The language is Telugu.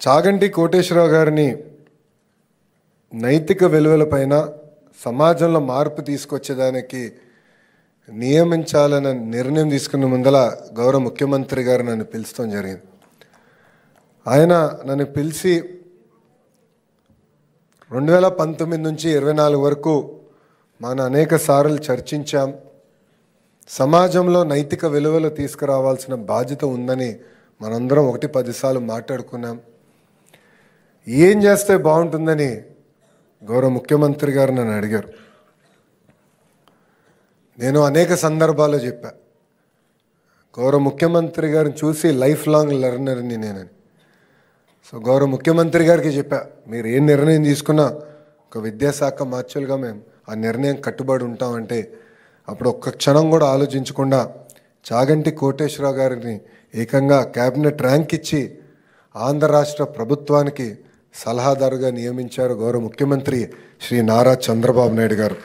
చాగంటి కోటేశ్వరరావు గారిని నైతిక విలువలపైన సమాజంలో మార్పు తీసుకొచ్చేదానికి నియమించాలన్న నిర్ణయం తీసుకున్న ముందల గౌరవ ముఖ్యమంత్రి గారు నన్ను పిలుస్తాం జరిగింది. ఆయన నన్ను పిలిచి 2019 నుంచి 24 వరకు మనం అనేక సార్లు చర్చించాం. సమాజంలో నైతిక విలువలు తీసుకురావాల్సిన బాధ్యత ఉందని మనందరం 1-10 సార్లు మాట్లాడుకున్నాం. ఏం చేస్తే బాగుంటుందని గౌరవ ముఖ్యమంత్రి గారు నన్ను అడిగారు. నేను అనేక సందర్భాల్లో చెప్పా, గౌరవ ముఖ్యమంత్రి గారిని చూసి లైఫ్ లాంగ్ లెర్నర్ని నేనని. సో గౌరవ ముఖ్యమంత్రి గారికి చెప్పా, మీరు ఏ నిర్ణయం తీసుకున్నా ఒక విద్యాశాఖ మార్చులుగా మేము ఆ నిర్ణయం కట్టుబడి ఉంటామంటే అప్పుడు ఒక్క క్షణం కూడా ఆలోచించకుండా చాగంటి కోటేశ్వరరావు గారిని ఏకంగా క్యాబినెట్ ర్యాంక్ ఇచ్చి ఆంధ్ర రాష్ట్ర ప్రభుత్వానికి సలహాదారుగా నియమించారు గౌరవ ముఖ్యమంత్రి శ్రీ నారా చంద్రబాబు నాయుడు గారు.